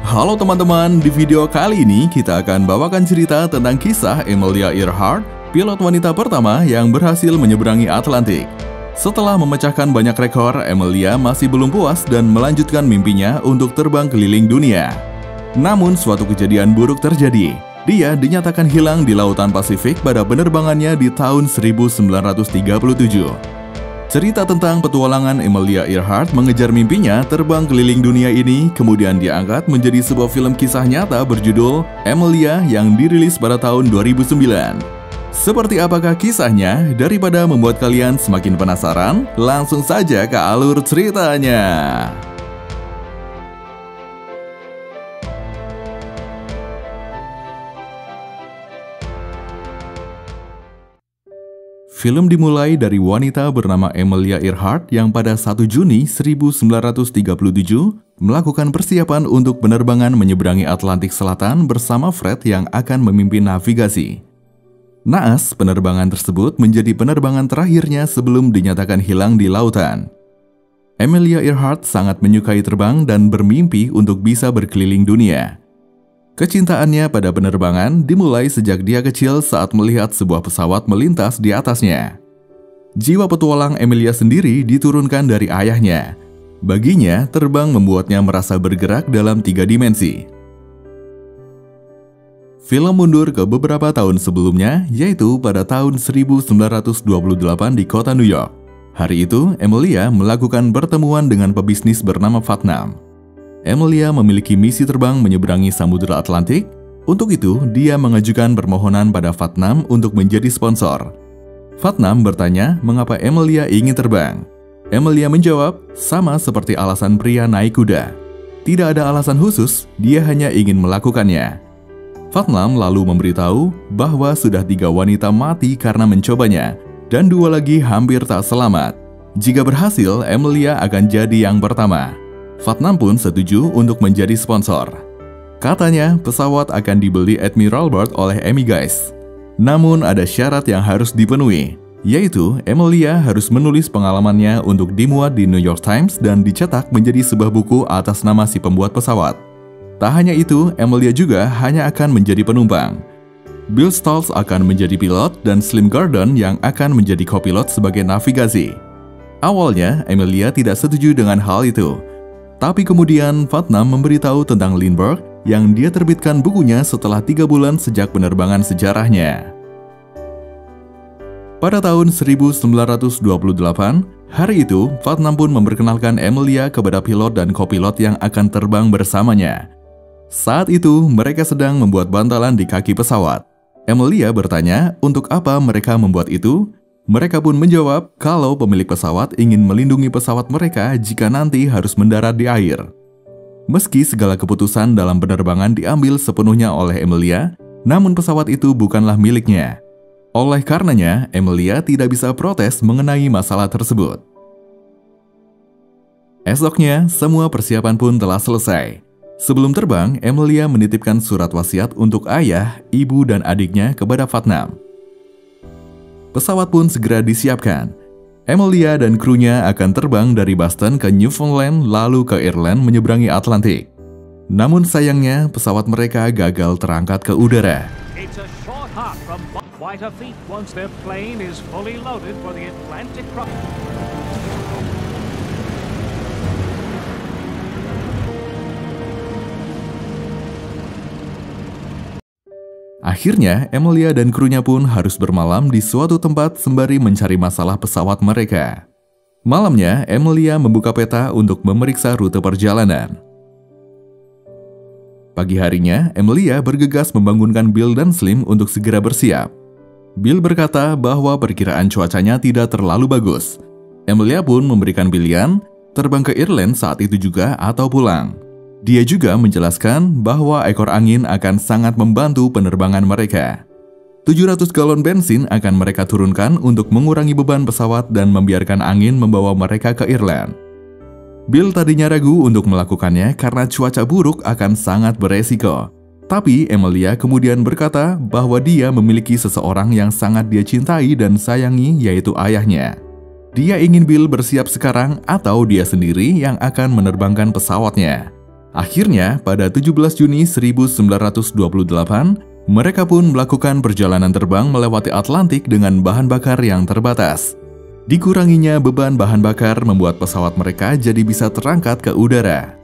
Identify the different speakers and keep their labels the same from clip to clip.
Speaker 1: Halo teman-teman, di video kali ini kita akan bawakan cerita tentang kisah Amelia Earhart, pilot wanita pertama yang berhasil menyeberangi Atlantik. Setelah memecahkan banyak rekor, Amelia masih belum puas dan melanjutkan mimpinya untuk terbang keliling dunia. Namun suatu kejadian buruk terjadi. Dia dinyatakan hilang di Lautan Pasifik pada penerbangannya di tahun 1937. Cerita tentang petualangan Amelia Earhart mengejar mimpinya terbang keliling dunia ini kemudian diangkat menjadi sebuah film kisah nyata berjudul Amelia yang dirilis pada tahun 2009. Seperti apakah kisahnya? Daripada membuat kalian semakin penasaran, langsung saja ke alur ceritanya. Film dimulai dari wanita bernama Amelia Earhart yang pada 1 Juni 1937 melakukan persiapan untuk penerbangan menyeberangi Atlantik Selatan bersama Fred yang akan memimpin navigasi. Naas, penerbangan tersebut menjadi penerbangan terakhirnya sebelum dinyatakan hilang di lautan. Amelia Earhart sangat menyukai terbang dan bermimpi untuk bisa berkeliling dunia. Kecintaannya pada penerbangan dimulai sejak dia kecil saat melihat sebuah pesawat melintas di atasnya. Jiwa petualang Amelia sendiri diturunkan dari ayahnya. Baginya, terbang membuatnya merasa bergerak dalam 3 dimensi. Film mundur ke beberapa tahun sebelumnya, yaitu pada tahun 1928 di kota New York. Hari itu, Amelia melakukan pertemuan dengan pebisnis bernama Putnam. Amelia memiliki misi terbang menyeberangi Samudra Atlantik. Untuk itu, dia mengajukan permohonan pada Putnam untuk menjadi sponsor. Putnam bertanya mengapa Amelia ingin terbang. Amelia menjawab, sama seperti alasan pria naik kuda. Tidak ada alasan khusus, dia hanya ingin melakukannya. Putnam lalu memberitahu bahwa sudah 3 wanita mati karena mencobanya, dan 2 lagi hampir tak selamat. Jika berhasil, Amelia akan jadi yang pertama. Putnam pun setuju untuk menjadi sponsor. Katanya, pesawat akan dibeli Admiral Byrd oleh Amy Geiss. Namun ada syarat yang harus dipenuhi, yaitu Amelia harus menulis pengalamannya untuk dimuat di New York Times dan dicetak menjadi sebuah buku atas nama si pembuat pesawat. Tak hanya itu, Amelia juga hanya akan menjadi penumpang. Bill Stoltz akan menjadi pilot dan Slim Gordon yang akan menjadi kopilot sebagai navigasi. Awalnya, Amelia tidak setuju dengan hal itu. Tapi kemudian Putnam memberitahu tentang Lindbergh yang dia terbitkan bukunya setelah 3 bulan sejak penerbangan sejarahnya. Pada tahun 1928, hari itu Putnam pun memperkenalkan Amelia kepada pilot dan kopilot yang akan terbang bersamanya. Saat itu mereka sedang membuat bantalan di kaki pesawat. Amelia bertanya untuk apa mereka membuat itu. Mereka pun menjawab kalau pemilik pesawat ingin melindungi pesawat mereka jika nanti harus mendarat di air. Meski segala keputusan dalam penerbangan diambil sepenuhnya oleh Amelia, namun pesawat itu bukanlah miliknya. Oleh karenanya, Amelia tidak bisa protes mengenai masalah tersebut. Esoknya, semua persiapan pun telah selesai. Sebelum terbang, Amelia menitipkan surat wasiat untuk ayah, ibu, dan adiknya kepada Putnam. Pesawat pun segera disiapkan. Amelia dan krunya akan terbang dari Boston ke Newfoundland lalu ke Ireland menyeberangi Atlantik. Namun sayangnya pesawat mereka gagal terangkat ke udara. Akhirnya, Amelia dan krunya pun harus bermalam di suatu tempat sembari mencari masalah pesawat mereka. Malamnya, Amelia membuka peta untuk memeriksa rute perjalanan. Pagi harinya, Amelia bergegas membangunkan Bill dan Slim untuk segera bersiap. Bill berkata bahwa perkiraan cuacanya tidak terlalu bagus. Amelia pun memberikan pilihan, terbang ke Ireland saat itu juga atau pulang. Dia juga menjelaskan bahwa ekor angin akan sangat membantu penerbangan mereka. 700 galon bensin akan mereka turunkan untuk mengurangi beban pesawat dan membiarkan angin membawa mereka ke Ireland. Bill tadinya ragu untuk melakukannya karena cuaca buruk akan sangat beresiko. Tapi Amelia kemudian berkata bahwa dia memiliki seseorang yang sangat dia cintai dan sayangi, yaitu ayahnya. Dia ingin Bill bersiap sekarang atau dia sendiri yang akan menerbangkan pesawatnya. Akhirnya, pada 17 Juni 1928, mereka pun melakukan perjalanan terbang melewati Atlantik dengan bahan bakar yang terbatas. Dikuranginya beban bahan bakar membuat pesawat mereka jadi bisa terangkat ke udara.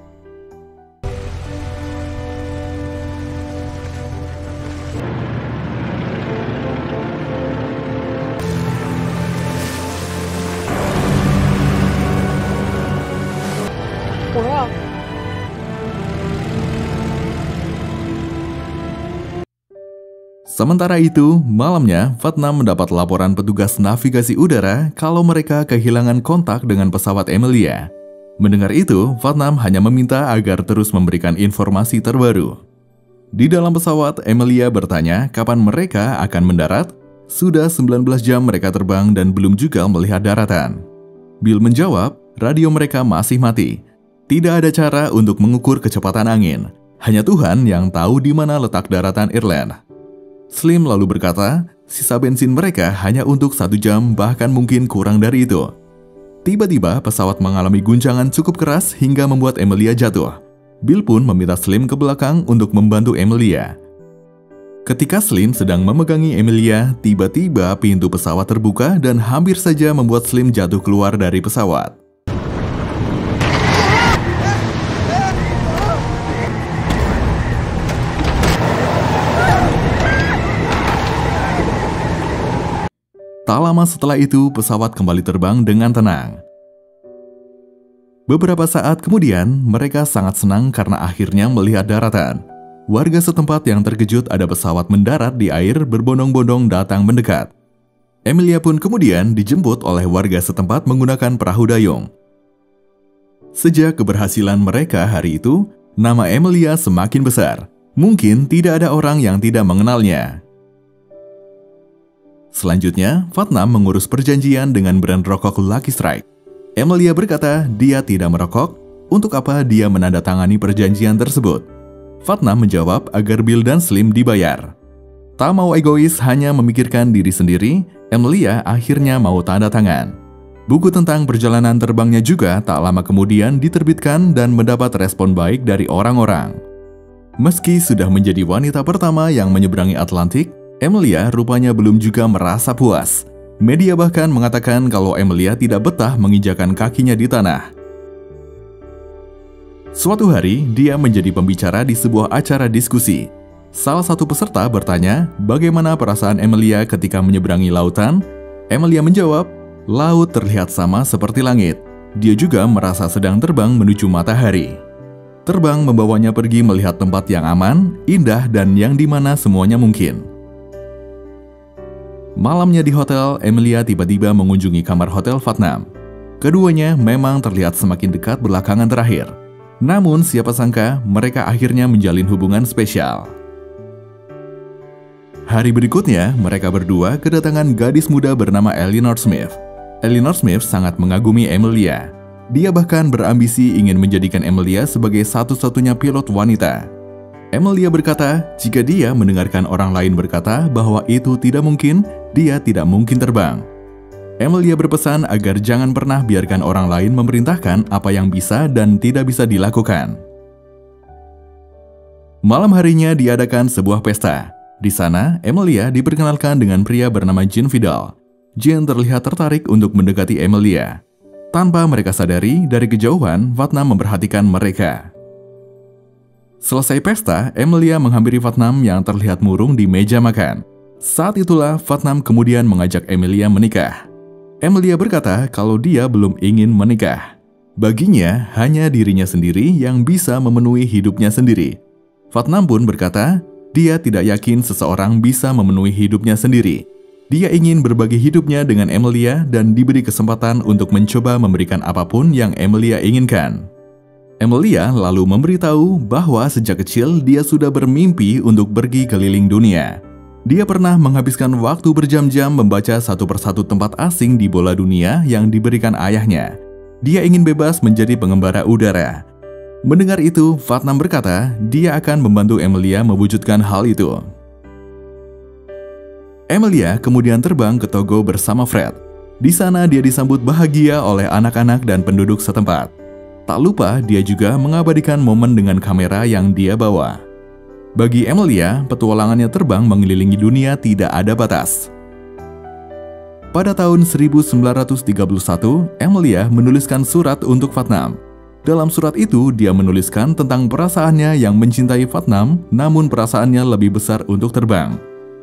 Speaker 1: Sementara itu, malamnya, Putnam mendapat laporan petugas navigasi udara kalau mereka kehilangan kontak dengan pesawat Amelia. Mendengar itu, Putnam hanya meminta agar terus memberikan informasi terbaru. Di dalam pesawat, Amelia bertanya kapan mereka akan mendarat. Sudah 19 jam mereka terbang dan belum juga melihat daratan. Bill menjawab, radio mereka masih mati. Tidak ada cara untuk mengukur kecepatan angin. Hanya Tuhan yang tahu di mana letak daratan Ireland. Slim lalu berkata, sisa bensin mereka hanya untuk 1 jam, bahkan mungkin kurang dari itu. Tiba-tiba pesawat mengalami guncangan cukup keras hingga membuat Amelia jatuh. Bill pun meminta Slim ke belakang untuk membantu Amelia. Ketika Slim sedang memegangi Amelia, tiba-tiba pintu pesawat terbuka dan hampir saja membuat Slim jatuh keluar dari pesawat. Tak lama setelah itu, pesawat kembali terbang dengan tenang. Beberapa saat kemudian, mereka sangat senang karena akhirnya melihat daratan. Warga setempat yang terkejut ada pesawat mendarat di air berbondong-bondong datang mendekat. Amelia pun kemudian dijemput oleh warga setempat menggunakan perahu dayung. Sejak keberhasilan mereka hari itu, nama Amelia semakin besar. Mungkin tidak ada orang yang tidak mengenalnya. Selanjutnya, Putnam mengurus perjanjian dengan brand rokok Lucky Strike. Amelia berkata dia tidak merokok, untuk apa dia menandatangani perjanjian tersebut. Putnam menjawab agar Bill dan Slim dibayar. Tak mau egois hanya memikirkan diri sendiri, Amelia akhirnya mau tanda tangan. Buku tentang perjalanan terbangnya juga tak lama kemudian diterbitkan dan mendapat respon baik dari orang-orang. Meski sudah menjadi wanita pertama yang menyeberangi Atlantik, Amelia rupanya belum juga merasa puas. Media bahkan mengatakan kalau Amelia tidak betah menginjakan kakinya di tanah. Suatu hari, dia menjadi pembicara di sebuah acara diskusi. Salah satu peserta bertanya bagaimana perasaan Amelia ketika menyeberangi lautan. Amelia menjawab, laut terlihat sama seperti langit. Dia juga merasa sedang terbang menuju matahari. Terbang membawanya pergi melihat tempat yang aman, indah, dan yang dimana semuanya mungkin. Malamnya di hotel, Amelia tiba-tiba mengunjungi kamar hotel Putnam. Keduanya memang terlihat semakin dekat belakangan terakhir. Namun siapa sangka mereka akhirnya menjalin hubungan spesial. Hari berikutnya, mereka berdua kedatangan gadis muda bernama Eleanor Smith. Eleanor Smith sangat mengagumi Amelia. Dia bahkan berambisi ingin menjadikan Amelia sebagai satu-satunya pilot wanita. Amelia berkata, jika dia mendengarkan orang lain berkata bahwa itu tidak mungkin, dia tidak mungkin terbang. Amelia berpesan agar jangan pernah biarkan orang lain memerintahkan apa yang bisa dan tidak bisa dilakukan. Malam harinya diadakan sebuah pesta. Di sana, Amelia diperkenalkan dengan pria bernama Gene Vidal. Gene terlihat tertarik untuk mendekati Amelia. Tanpa mereka sadari, dari kejauhan, Putnam memperhatikan mereka. Selesai pesta, Amelia menghampiri Putnam yang terlihat murung di meja makan. Saat itulah Putnam kemudian mengajak Amelia menikah. Amelia berkata kalau dia belum ingin menikah. Baginya, hanya dirinya sendiri yang bisa memenuhi hidupnya sendiri. Putnam pun berkata, dia tidak yakin seseorang bisa memenuhi hidupnya sendiri. Dia ingin berbagi hidupnya dengan Amelia dan diberi kesempatan untuk mencoba memberikan apapun yang Amelia inginkan. Amelia lalu memberitahu bahwa sejak kecil dia sudah bermimpi untuk pergi keliling dunia. Dia pernah menghabiskan waktu berjam-jam membaca satu persatu tempat asing di bola dunia yang diberikan ayahnya. Dia ingin bebas menjadi pengembara udara. Mendengar itu, Putnam berkata dia akan membantu Amelia mewujudkan hal itu. Amelia kemudian terbang ke Togo bersama Fred. Di sana dia disambut bahagia oleh anak-anak dan penduduk setempat. Tak lupa dia juga mengabadikan momen dengan kamera yang dia bawa. Bagi Amelia, petualangannya terbang mengelilingi dunia tidak ada batas. Pada tahun 1931, Amelia menuliskan surat untuk Putnam. Dalam surat itu, dia menuliskan tentang perasaannya yang mencintai Putnam, namun perasaannya lebih besar untuk terbang.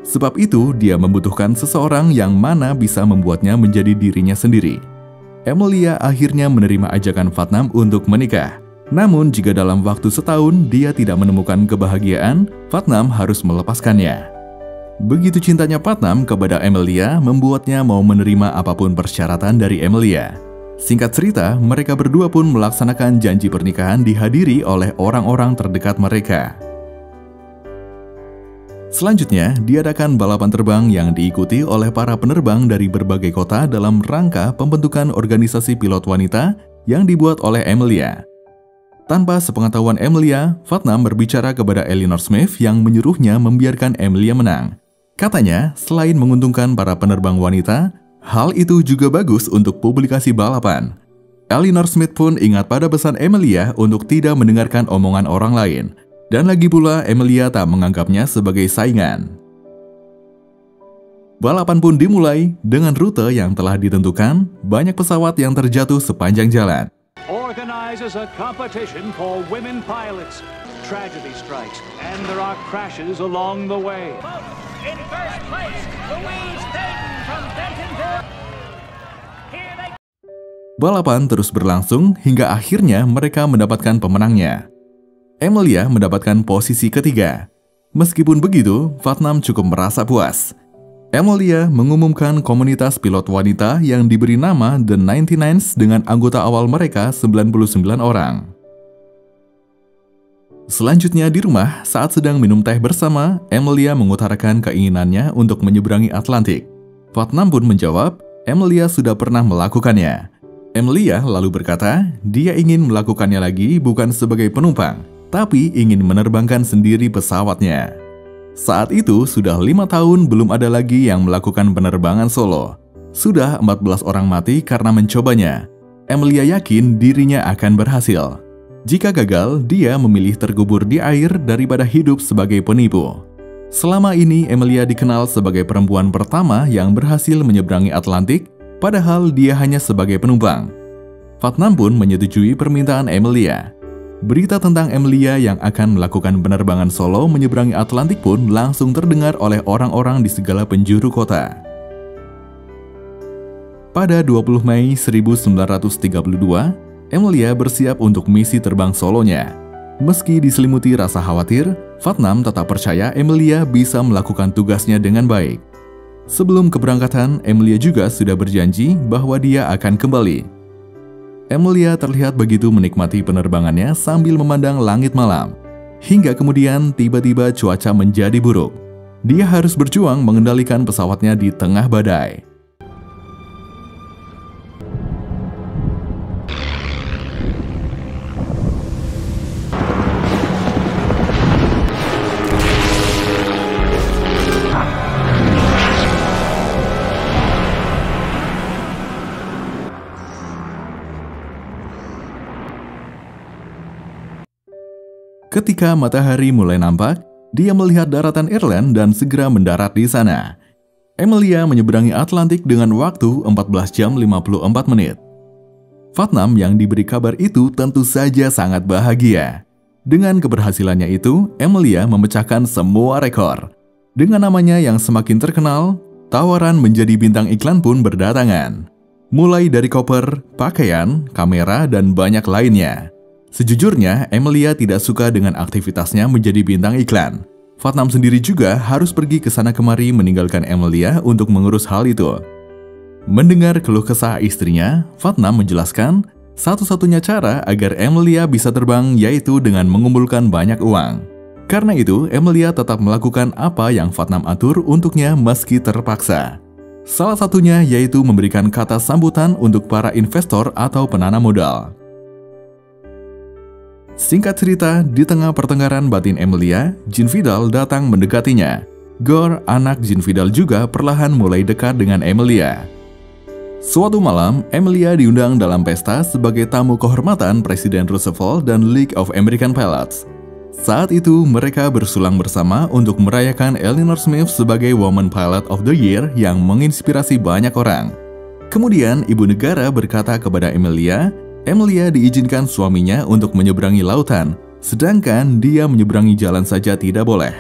Speaker 1: Sebab itu, dia membutuhkan seseorang yang mana bisa membuatnya menjadi dirinya sendiri. Amelia akhirnya menerima ajakan Putnam untuk menikah. Namun, jika dalam waktu setahun dia tidak menemukan kebahagiaan, Putnam harus melepaskannya. Begitu cintanya Putnam kepada Amelia membuatnya mau menerima apapun persyaratan dari Amelia. Singkat cerita, mereka berdua pun melaksanakan janji pernikahan dihadiri oleh orang-orang terdekat mereka. Selanjutnya, diadakan balapan terbang yang diikuti oleh para penerbang dari berbagai kota dalam rangka pembentukan organisasi pilot wanita yang dibuat oleh Amelia. Tanpa sepengetahuan Amelia, Putnam berbicara kepada Eleanor Smith yang menyuruhnya membiarkan Amelia menang. Katanya, selain menguntungkan para penerbang wanita, hal itu juga bagus untuk publikasi balapan. Eleanor Smith pun ingat pada pesan Amelia untuk tidak mendengarkan omongan orang lain. Dan lagi pula, Amelia tak menganggapnya sebagai saingan. Balapan pun dimulai dengan rute yang telah ditentukan, banyak pesawat yang terjatuh sepanjang jalan.
Speaker 2: Organizes a competition for women pilots. Tragedy strikes, and there are crashes along the way.
Speaker 3: In first place, Louise Dayton from Bentonville. Here they...
Speaker 1: Balapan terus berlangsung hingga akhirnya mereka mendapatkan pemenangnya. Amelia mendapatkan posisi ketiga. Meskipun begitu, Putnam cukup merasa puas. Amelia mengumumkan komunitas pilot wanita yang diberi nama The 99s dengan anggota awal mereka 99 orang. Selanjutnya di rumah, saat sedang minum teh bersama, Amelia mengutarakan keinginannya untuk menyeberangi Atlantik. Putnam pun menjawab, Amelia sudah pernah melakukannya. Amelia lalu berkata, dia ingin melakukannya lagi bukan sebagai penumpang, tapi ingin menerbangkan sendiri pesawatnya. Saat itu sudah 5 tahun belum ada lagi yang melakukan penerbangan solo. Sudah 14 orang mati karena mencobanya. Amelia yakin dirinya akan berhasil. Jika gagal, dia memilih terkubur di air daripada hidup sebagai penipu. Selama ini, Amelia dikenal sebagai perempuan pertama yang berhasil menyeberangi Atlantik, padahal dia hanya sebagai penumpang. Putnam pun menyetujui permintaan Amelia. Berita tentang Amelia yang akan melakukan penerbangan solo menyeberangi Atlantik pun langsung terdengar oleh orang-orang di segala penjuru kota. Pada 20 Mei 1932, Amelia bersiap untuk misi terbang solonya. Meski diselimuti rasa khawatir, Putnam tetap percaya Amelia bisa melakukan tugasnya dengan baik. Sebelum keberangkatan, Amelia juga sudah berjanji bahwa dia akan kembali. Amelia terlihat begitu menikmati penerbangannya sambil memandang langit malam. Hingga kemudian tiba-tiba cuaca menjadi buruk. Dia harus berjuang mengendalikan pesawatnya di tengah badai. Ketika matahari mulai nampak, dia melihat daratan Ireland dan segera mendarat di sana. Amelia menyeberangi Atlantik dengan waktu 14 jam 54 menit. Putnam yang diberi kabar itu tentu saja sangat bahagia. Dengan keberhasilannya itu, Amelia memecahkan semua rekor. Dengan namanya yang semakin terkenal, tawaran menjadi bintang iklan pun berdatangan. Mulai dari koper, pakaian, kamera, dan banyak lainnya. Sejujurnya, Amelia tidak suka dengan aktivitasnya menjadi bintang iklan. Putnam sendiri juga harus pergi ke sana kemari meninggalkan Amelia untuk mengurus hal itu. Mendengar keluh kesah istrinya, Putnam menjelaskan satu-satunya cara agar Amelia bisa terbang yaitu dengan mengumpulkan banyak uang. Karena itu, Amelia tetap melakukan apa yang Putnam atur untuknya meski terpaksa. Salah satunya yaitu memberikan kata sambutan untuk para investor atau penanam modal. Singkat cerita, di tengah pertengkaran batin Amelia, Jean Vidal datang mendekatinya. Gore, anak Jean Vidal juga perlahan mulai dekat dengan Amelia. Suatu malam, Emilia diundang dalam pesta sebagai tamu kehormatan Presiden Roosevelt dan League of American Pilots. Saat itu, mereka bersulang bersama untuk merayakan Eleanor Smith sebagai Woman Pilot of the Year yang menginspirasi banyak orang. Kemudian, ibu negara berkata kepada Emilia diizinkan suaminya untuk menyeberangi lautan, sedangkan dia menyeberangi jalan saja tidak boleh.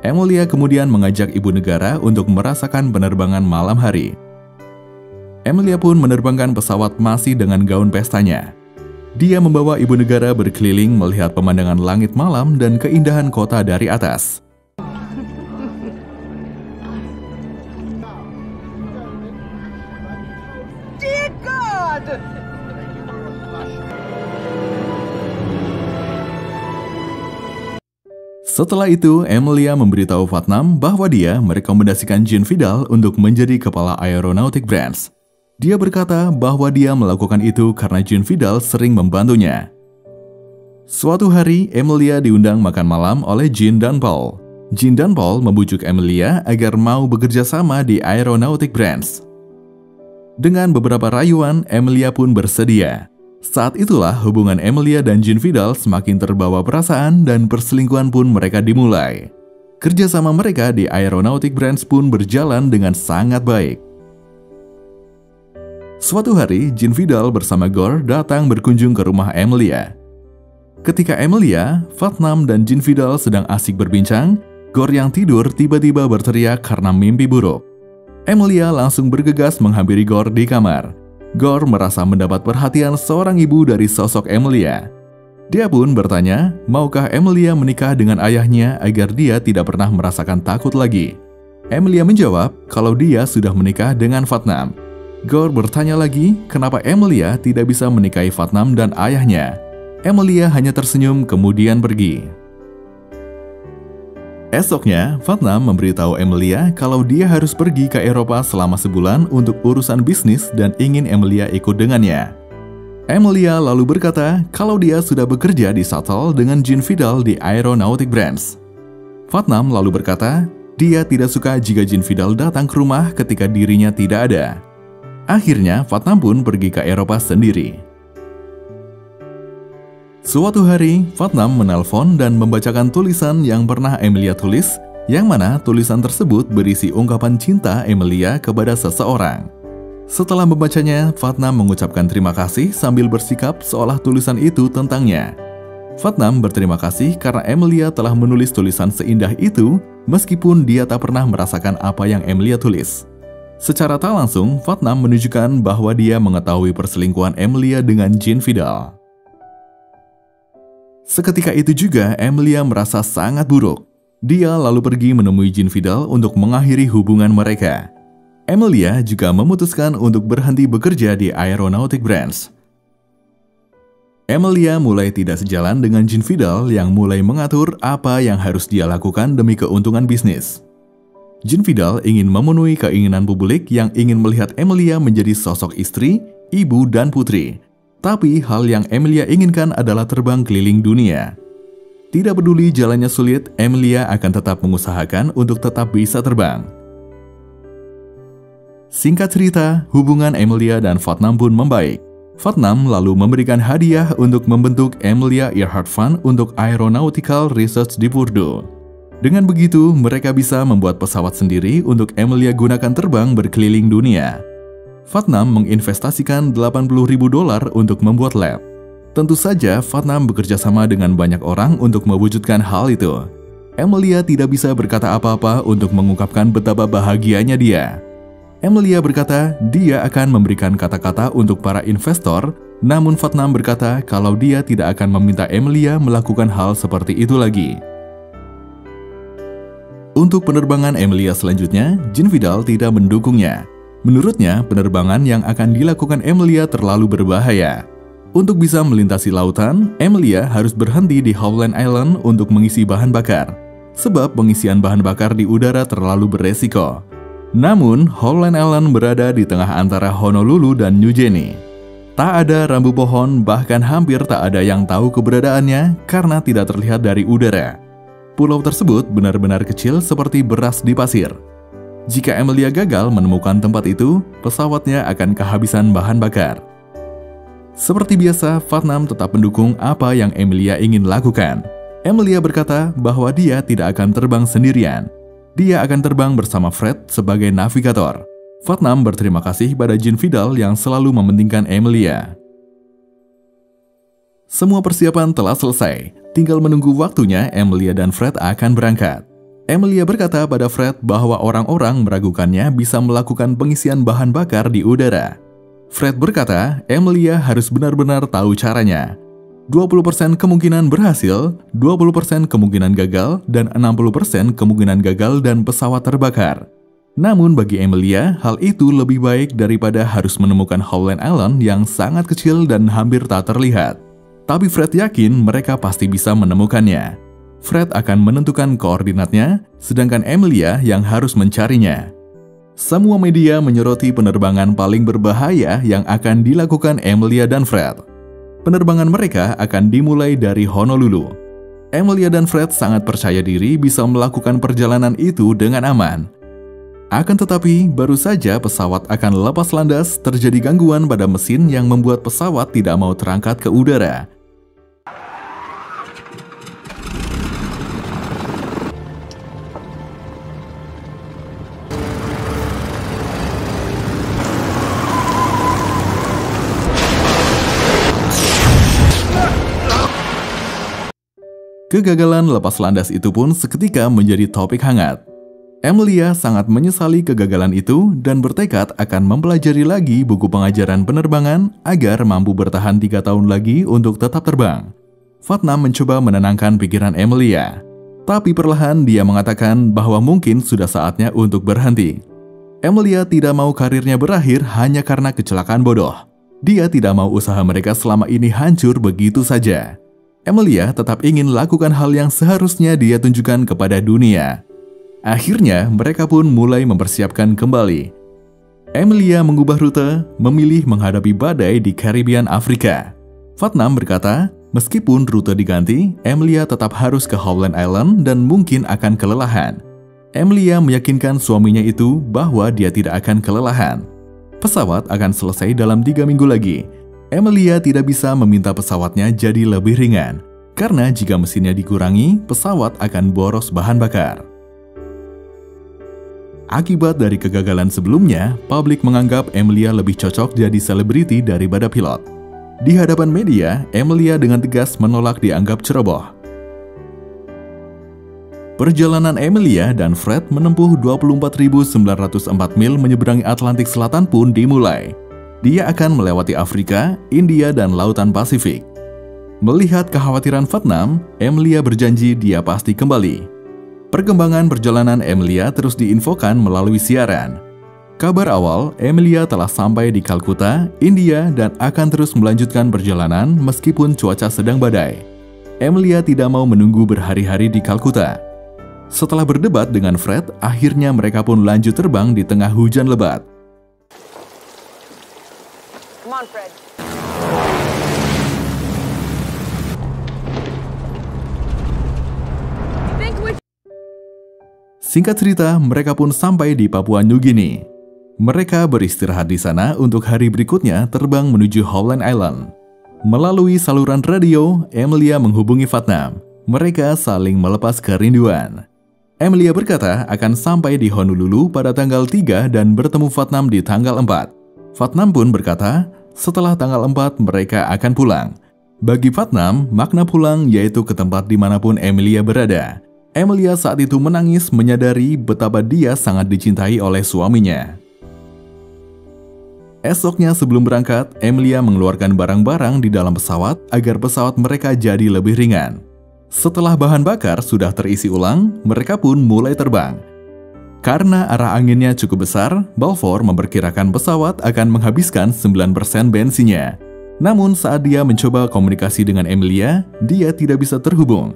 Speaker 1: Emilia kemudian mengajak ibu negara untuk merasakan penerbangan malam hari. Emilia pun menerbangkan pesawat masih dengan gaun pestanya. Dia membawa ibu negara berkeliling melihat pemandangan langit malam dan keindahan kota dari atas.
Speaker 3: Dear God!
Speaker 1: Setelah itu, Emilia memberitahu Putnam bahwa dia merekomendasikan Jean Vidal untuk menjadi kepala Aeronautic Branch. Dia berkata bahwa dia melakukan itu karena Jean Vidal sering membantunya. Suatu hari, Emilia diundang makan malam oleh Jean dan Paul. Jean dan Paul membujuk Emilia agar mau bekerja sama di Aeronautic Branch. Dengan beberapa rayuan, Emilia pun bersedia. Saat itulah hubungan Emilia dan Jean Vidal semakin terbawa perasaan dan perselingkuhan pun mereka dimulai. Kerjasama mereka di Aeronautic Branch pun berjalan dengan sangat baik. Suatu hari, Jean Vidal bersama Gore datang berkunjung ke rumah Emilia. Ketika Emilia, Putnam, dan Jean Vidal sedang asik berbincang, Gore yang tidur tiba-tiba berteriak karena mimpi buruk. Emilia langsung bergegas menghampiri Gore di kamar. Gore merasa mendapat perhatian seorang ibu dari sosok Emilia. Dia pun bertanya, maukah Emilia menikah dengan ayahnya agar dia tidak pernah merasakan takut lagi. Emilia menjawab kalau dia sudah menikah dengan Putnam. Gore bertanya lagi kenapa Emilia tidak bisa menikahi Putnam dan ayahnya. Emilia hanya tersenyum kemudian pergi. Esoknya, Putnam memberitahu Emilia kalau dia harus pergi ke Eropa selama sebulan untuk urusan bisnis dan ingin Emilia ikut dengannya. Emilia lalu berkata kalau dia sudah bekerja di shuttle dengan Jean Vidal di Aeronautic Branch. Putnam lalu berkata dia tidak suka jika Jean Vidal datang ke rumah ketika dirinya tidak ada. Akhirnya, Putnam pun pergi ke Eropa sendiri. Suatu hari, Putnam menelpon dan membacakan tulisan yang pernah Emilia tulis, yang mana tulisan tersebut berisi ungkapan cinta Emilia kepada seseorang. Setelah membacanya, Putnam mengucapkan terima kasih sambil bersikap seolah tulisan itu tentangnya. Putnam berterima kasih karena Emilia telah menulis tulisan seindah itu, meskipun dia tak pernah merasakan apa yang Emilia tulis. Secara tak langsung, Putnam menunjukkan bahwa dia mengetahui perselingkuhan Emilia dengan Jean Vidal. Seketika itu juga, Emilia merasa sangat buruk. Dia lalu pergi menemui Jean Vidal untuk mengakhiri hubungan mereka. Emilia juga memutuskan untuk berhenti bekerja di Aeronautic Branch. Emilia mulai tidak sejalan dengan Jean Vidal yang mulai mengatur apa yang harus dia lakukan demi keuntungan bisnis. Jean Vidal ingin memenuhi keinginan publik yang ingin melihat Emilia menjadi sosok istri, ibu, dan putri. Tapi hal yang Emilia inginkan adalah terbang keliling dunia. Tidak peduli jalannya sulit, Emilia akan tetap mengusahakan untuk tetap bisa terbang. Singkat cerita, hubungan Emilia dan Putnam pun membaik. Putnam lalu memberikan hadiah untuk membentuk Emilia Earhart Fund untuk Aeronautical Research di Purdue. Dengan begitu, mereka bisa membuat pesawat sendiri untuk Emilia gunakan terbang berkeliling dunia. Putnam menginvestasikan $80.000 untuk membuat lab. Tentu saja, Putnam bekerja sama dengan banyak orang untuk mewujudkan hal itu. Emilia tidak bisa berkata apa-apa untuk mengungkapkan betapa bahagianya dia. Emilia berkata dia akan memberikan kata-kata untuk para investor, namun Putnam berkata kalau dia tidak akan meminta Emilia melakukan hal seperti itu lagi. Untuk penerbangan Emilia selanjutnya, Jean Vidal tidak mendukungnya. Menurutnya, penerbangan yang akan dilakukan Emilia terlalu berbahaya. Untuk bisa melintasi lautan, Emilia harus berhenti di Howland Island untuk mengisi bahan bakar, sebab pengisian bahan bakar di udara terlalu beresiko. Namun, Howland Island berada di tengah antara Honolulu dan New Guinea. Tak ada rambu pohon, bahkan hampir tak ada yang tahu keberadaannya karena tidak terlihat dari udara. Pulau tersebut benar-benar kecil seperti beras di pasir. Jika Emilia gagal menemukan tempat itu, pesawatnya akan kehabisan bahan bakar. Seperti biasa, Putnam tetap mendukung apa yang Emilia ingin lakukan. Emilia berkata bahwa dia tidak akan terbang sendirian. Dia akan terbang bersama Fred sebagai navigator. Putnam berterima kasih pada Gene Vidal yang selalu mementingkan Emilia. Semua persiapan telah selesai, tinggal menunggu waktunya Emilia dan Fred akan berangkat. Emilia berkata pada Fred bahwa orang-orang meragukannya bisa melakukan pengisian bahan bakar di udara. Fred berkata Emilia harus benar-benar tahu caranya. 20% kemungkinan berhasil, 20% kemungkinan gagal, dan 60% kemungkinan gagal dan pesawat terbakar. Namun bagi Emilia, hal itu lebih baik daripada harus menemukan Howland Island yang sangat kecil dan hampir tak terlihat. Tapi Fred yakin mereka pasti bisa menemukannya. Fred akan menentukan koordinatnya, sedangkan Emilia yang harus mencarinya. Semua media menyoroti penerbangan paling berbahaya yang akan dilakukan Emilia dan Fred. Penerbangan mereka akan dimulai dari Honolulu. Emilia dan Fred sangat percaya diri bisa melakukan perjalanan itu dengan aman. Akan tetapi, baru saja pesawat akan lepas landas, terjadi gangguan pada mesin yang membuat pesawat tidak mau terangkat ke udara. Kegagalan lepas landas itu pun seketika menjadi topik hangat. Emilia sangat menyesali kegagalan itu dan bertekad akan mempelajari lagi buku pengajaran penerbangan agar mampu bertahan 3 tahun lagi untuk tetap terbang. Putnam mencoba menenangkan pikiran Emilia, tapi perlahan dia mengatakan bahwa mungkin sudah saatnya untuk berhenti. Emilia tidak mau karirnya berakhir hanya karena kecelakaan bodoh. Dia tidak mau usaha mereka selama ini hancur begitu saja. Emilia tetap ingin lakukan hal yang seharusnya dia tunjukkan kepada dunia. Akhirnya, mereka pun mulai mempersiapkan kembali. Emilia mengubah rute, memilih menghadapi badai di Caribbean Afrika. Putnam berkata, meskipun rute diganti, Emilia tetap harus ke Howland Island dan mungkin akan kelelahan. Emilia meyakinkan suaminya itu bahwa dia tidak akan kelelahan. Pesawat akan selesai dalam 3 minggu lagi. Emilia tidak bisa meminta pesawatnya jadi lebih ringan, karena jika mesinnya dikurangi, pesawat akan boros bahan bakar. Akibat dari kegagalan sebelumnya, publik menganggap Emilia lebih cocok jadi selebriti daripada pilot. Di hadapan media, Emilia dengan tegas menolak dianggap ceroboh. Perjalanan Emilia dan Fred menempuh 24.904 mil menyeberangi Atlantik Selatan pun dimulai. Dia akan melewati Afrika, India, dan Lautan Pasifik. Melihat kekhawatiran Putnam, Emilia berjanji dia pasti kembali. Perkembangan perjalanan Emilia terus diinfokan melalui siaran. Kabar awal, Emilia telah sampai di Kalkuta, India, dan akan terus melanjutkan perjalanan meskipun cuaca sedang badai. Emilia tidak mau menunggu berhari-hari di Kalkuta. Setelah berdebat dengan Fred, akhirnya mereka pun lanjut terbang di tengah hujan lebat.
Speaker 4: Come on, Fred.
Speaker 1: Singkat cerita, mereka pun sampai di Papua New Guinea. Mereka beristirahat di sana untuk hari berikutnya terbang menuju Howland Island. Melalui saluran radio, Emilia menghubungi Putnam. Mereka saling melepas kerinduan. Emilia berkata akan sampai di Honolulu pada tanggal 3 dan bertemu Putnam di tanggal 4. Putnam pun berkata, setelah tanggal 4 mereka akan pulang. Bagi Putnam, makna pulang yaitu ke tempat dimanapun Emilia berada. Emilia saat itu menangis menyadari betapa dia sangat dicintai oleh suaminya. Esoknya sebelum berangkat, Emilia mengeluarkan barang-barang di dalam pesawat agar pesawat mereka jadi lebih ringan. Setelah bahan bakar sudah terisi ulang, mereka pun mulai terbang. Karena arah anginnya cukup besar, Balfour memperkirakan pesawat akan menghabiskan 9% bensinnya. Namun saat dia mencoba komunikasi dengan Emilia, dia tidak bisa terhubung.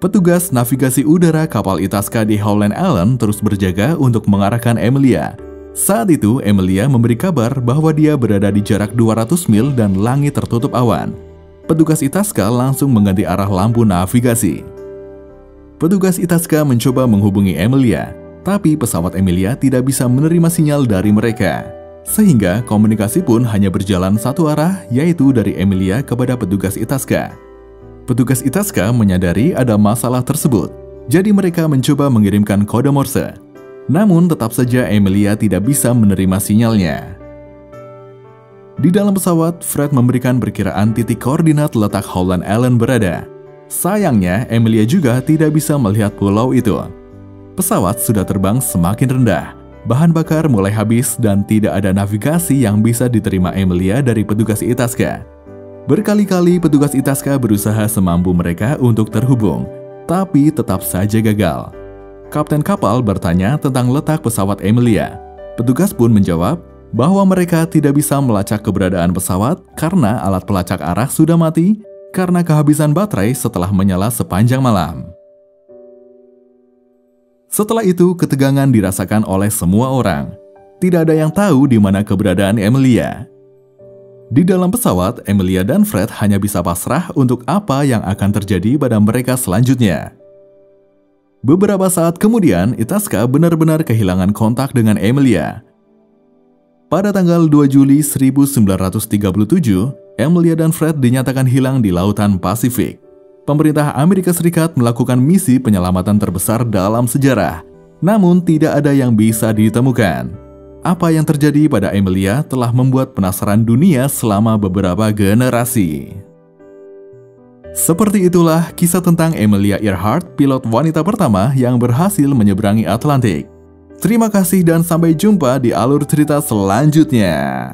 Speaker 1: Petugas navigasi udara kapal Itasca di Howland Island terus berjaga untuk mengarahkan Emilia. Saat itu, Emilia memberi kabar bahwa dia berada di jarak 200 mil dan langit tertutup awan. Petugas Itasca langsung mengganti arah lampu navigasi. Petugas Itasca mencoba menghubungi Emilia. Tapi pesawat Emilia tidak bisa menerima sinyal dari mereka. Sehingga komunikasi pun hanya berjalan satu arah, yaitu dari Emilia kepada petugas Itasca. Petugas Itasca menyadari ada masalah tersebut, jadi mereka mencoba mengirimkan kode Morse. Namun tetap saja Emilia tidak bisa menerima sinyalnya. Di dalam pesawat, Fred memberikan perkiraan titik koordinat letak Howland Island berada. Sayangnya, Emilia juga tidak bisa melihat pulau itu. Pesawat sudah terbang semakin rendah, bahan bakar mulai habis dan tidak ada navigasi yang bisa diterima Emilia dari petugas Itasca. Berkali-kali petugas Itasca berusaha semampu mereka untuk terhubung, tapi tetap saja gagal. Kapten kapal bertanya tentang letak pesawat Emilia. Petugas pun menjawab bahwa mereka tidak bisa melacak keberadaan pesawat karena alat pelacak arah sudah mati karena kehabisan baterai setelah menyala sepanjang malam. Setelah itu, ketegangan dirasakan oleh semua orang. Tidak ada yang tahu di mana keberadaan Emilia. Di dalam pesawat, Emilia dan Fred hanya bisa pasrah untuk apa yang akan terjadi pada mereka selanjutnya. Beberapa saat kemudian, Itasca benar-benar kehilangan kontak dengan Emilia. Pada tanggal 2 Juli 1937, Emilia dan Fred dinyatakan hilang di Lautan Pasifik. Pemerintah Amerika Serikat melakukan misi penyelamatan terbesar dalam sejarah, namun tidak ada yang bisa ditemukan. Apa yang terjadi pada Emilia telah membuat penasaran dunia selama beberapa generasi. Seperti itulah kisah tentang Amelia Earhart, pilot wanita pertama yang berhasil menyeberangi Atlantik. Terima kasih dan sampai jumpa di alur cerita selanjutnya.